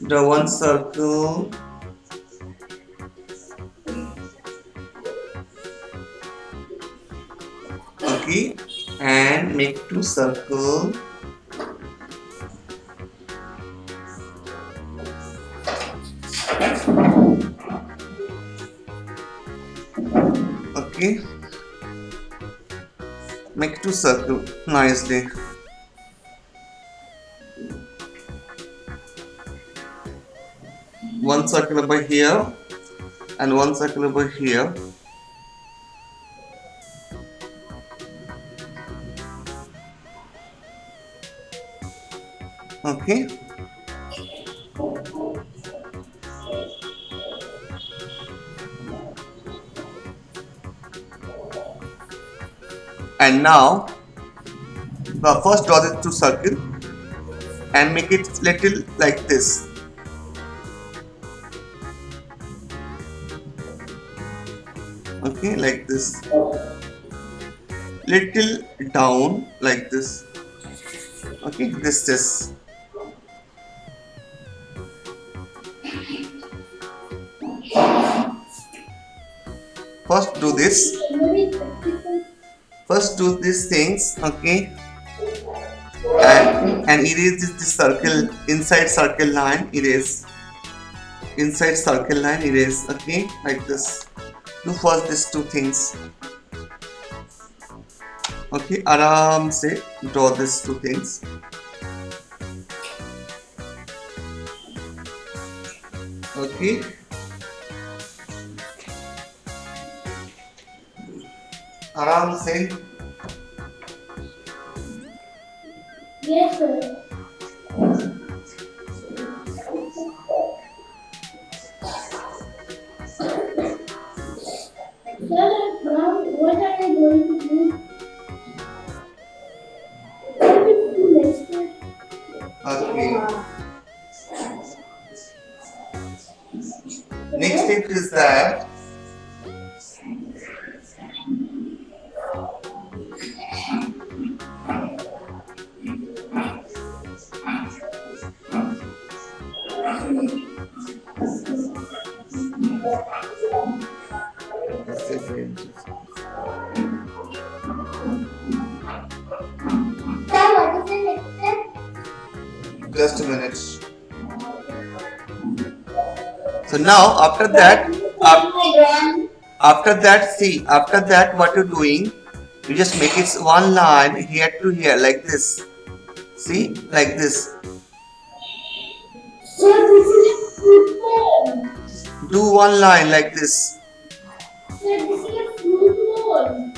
Draw one circle. Okay, and make two circle. Okay, make two circle nicely. One circle over here and one circle over here. Okay, and now first draw the two circle and make it little like this. Okay, like this. Little down like this. Okay, this. First do this. First do these things. Okay, and erase this circle, inside circle line. Erase inside circle line. Erase. Okay, like this. Do first these two things. Okay, आराम से draw these two things. Okay, आराम से. Yes, sir. Sir, now what are I going to do? What will you do next step? Okay. Next step is that Sir, what is the next step? just a minute. So now after that, see, after that what you're doing, you just make it one line here to here like this. See, like this. Sir, this is a football. Do one line like this. Sir, this is a football.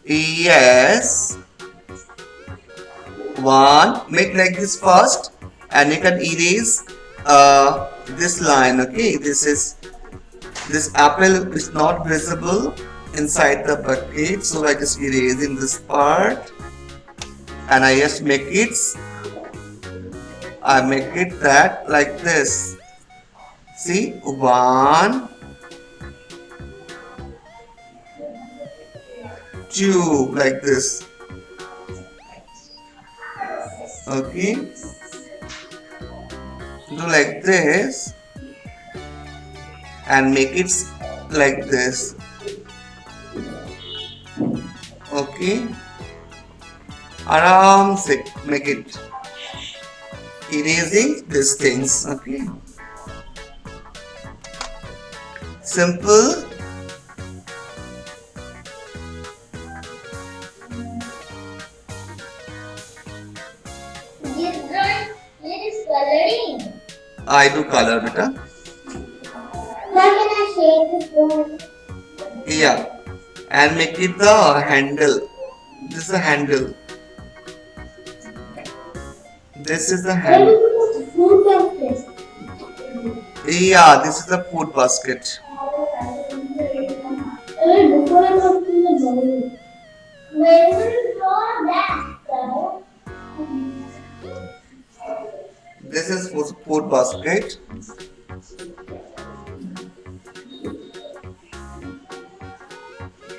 Yes. One, make like this first, and you can erase this line. Okay, this apple is not visible inside the bucket, so I just erasing this part, and I just make it that like this. See, one, two, like this. Okay, do like this and make it like this. Okay, आराम से make it, erasing these things. Okay, simple. This drawing, it is coloring. I do color, beta. How can I shade this drawing? Yeah, and make it the handle. This is the handle. This is the Where handle. is the food basket? Yeah, this is the food basket. Before I go to the bowl. Where will you draw that, sir? This is food basket.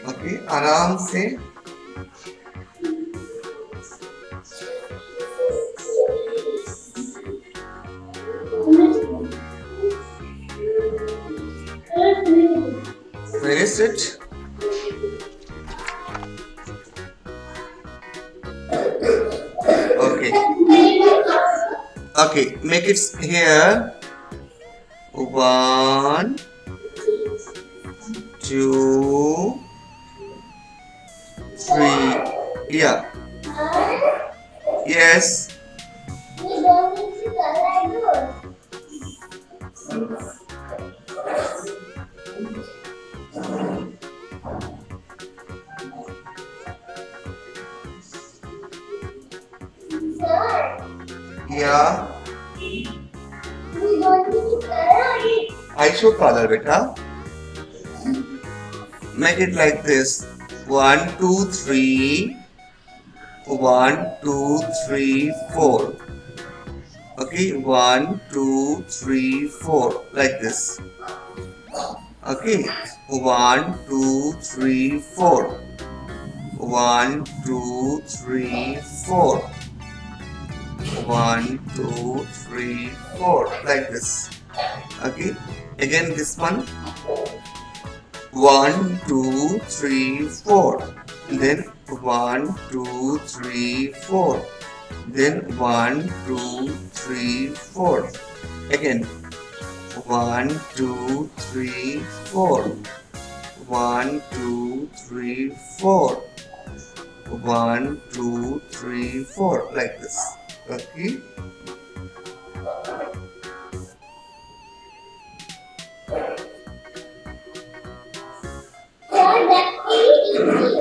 Okay, आराम से. place it. Okay. Okay, make it here. 1, 2, 3. Yeah. Yes. We don't need to color yours. Sir, Yeah. we don't need to color it. I show color, beta. Make it like this. 1, 2, 3. 1, 2, 3, 4. Okay, 1, 2, 3, 4. Like this. Okay. 1, 2, 3, 4. 1, 2, 3, 4. 1, 2, 3, 4. Like this. Okay. Again this one. 1, 2, 3, 4. Then 1, 2, 3, 4. Then 1, 2, 3, 4. Again 1, 2, 3, 4. 1, 2, 3, 4. 1, 2, 3, 4. Like this. Okay. Sir, that's very easy.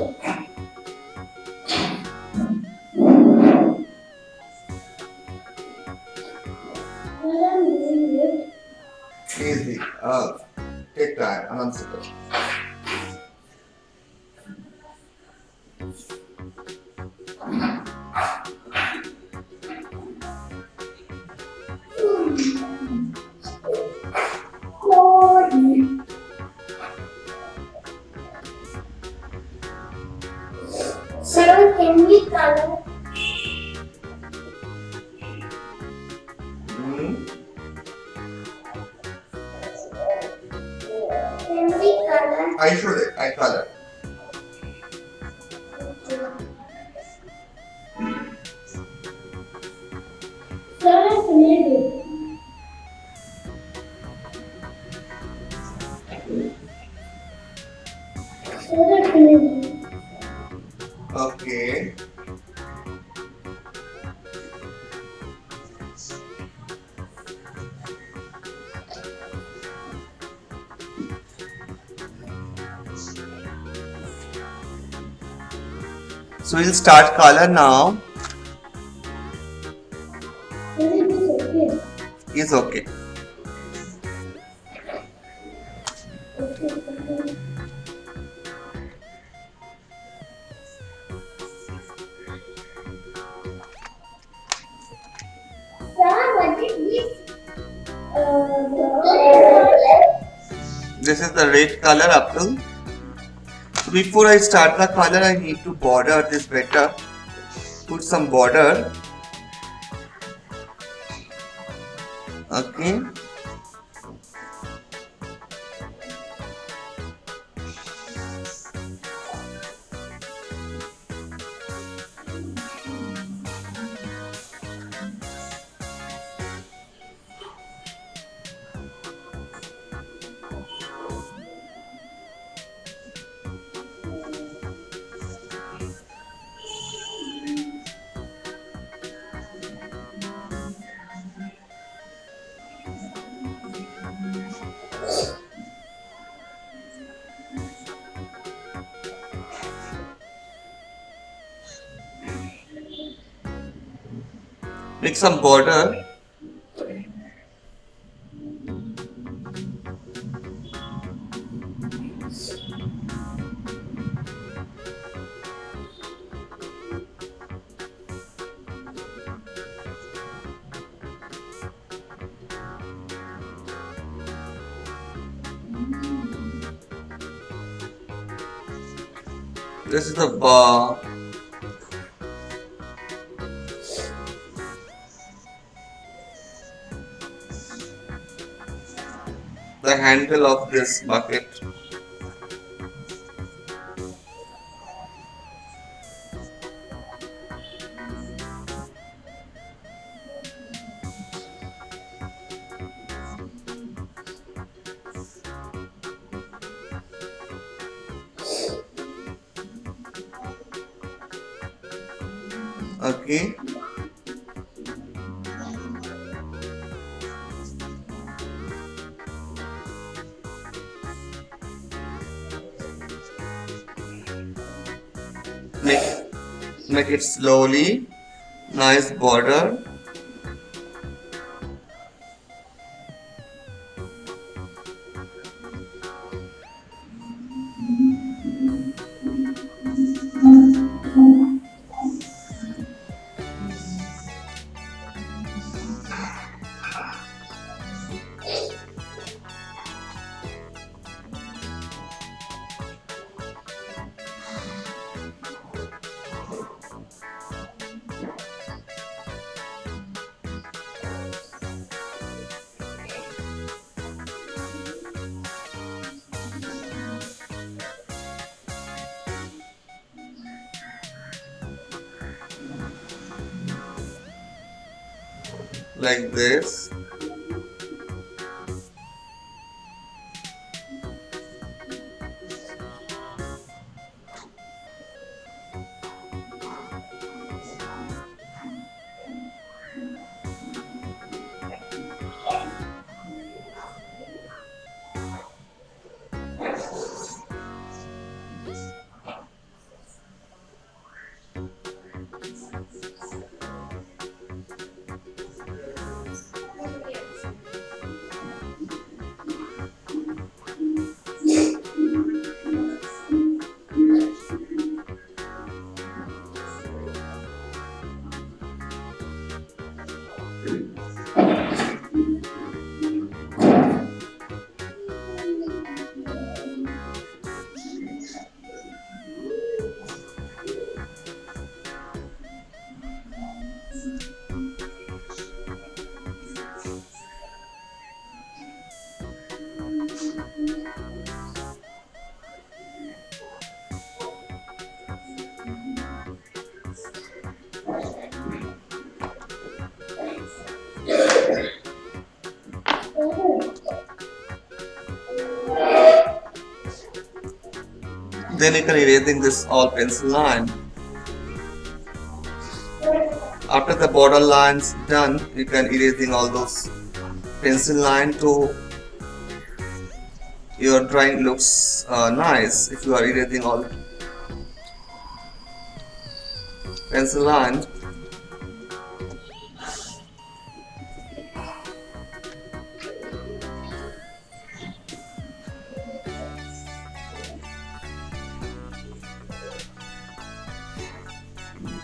When I'm doing it, Easy. Take time. Unanswerable. Sir, can we color? Hmm? Can we color? I showed it. I color. Sir, I finished it. Sir, I finished it. Okay. So we'll start color now. Sir, it is okay. Is okay. Okay, sir. Sir, what is this? This is the red color, Abdul. So before I start the color, I need to border this better. Put some border. Okay. Make some border. This is the bar. The handle of this bucket. Okay. Make make it slowly. Nice border. Like this. Then you can erasing this all pencil line. After the border lines done, you can erasing all those pencil line to your drawing looks nice if you are erasing all pencil line.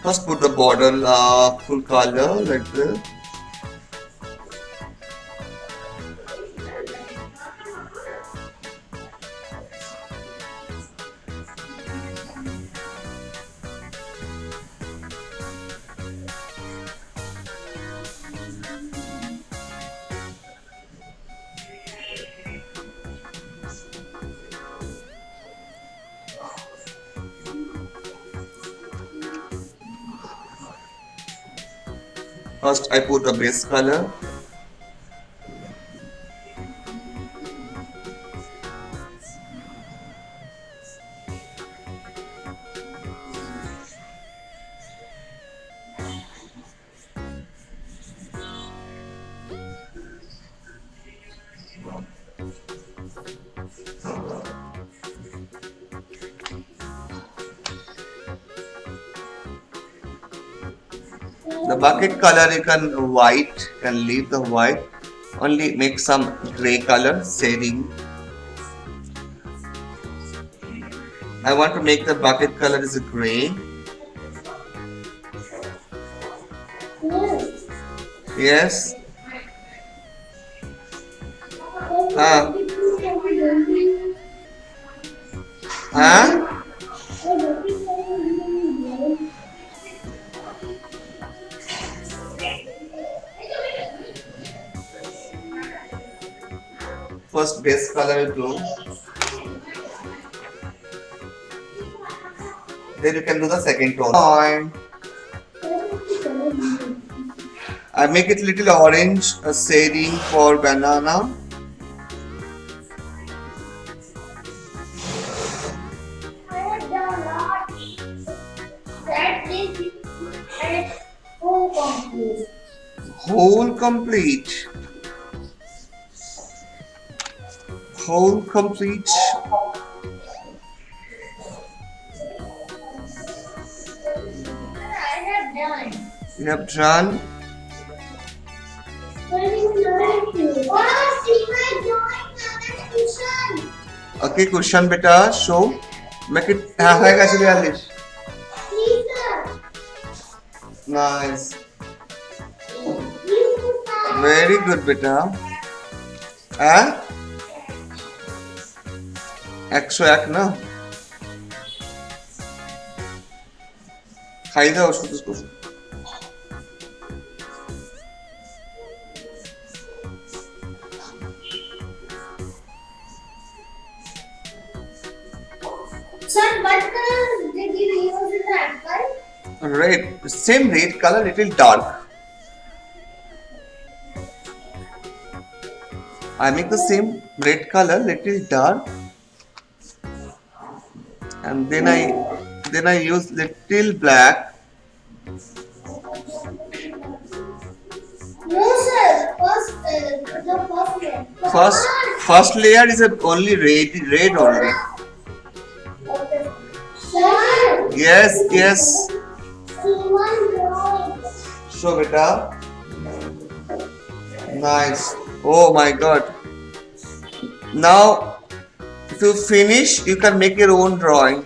First put the border full color like this. First I put the base color. The bucket color you can white, can leave the white, only make some gray color shading. I want to make the bucket color is gray. Yes. Ah. Huh? First base color will do. Then you can do the second tone. I make it little orange, a shading for banana. I have done a lot. That is Whole complete. Whole complete. I have done. You have done. Very nice. Wow, see my drawing another cushion. Okay, cushion beta, show. Make it half actually, Alish. Caesar. Nice. You put Very good beta. হ্যাঁ 101 না খাই দাও শুধু শুধু Son, what color did you use in the apple? red same red color little dark I make the same red color little dark and then I use little black No, sir. The first one. first layer is only red only Sir. yes See one drawing. so beta nice oh my god now if you finish you can make your own drawing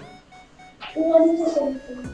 One second.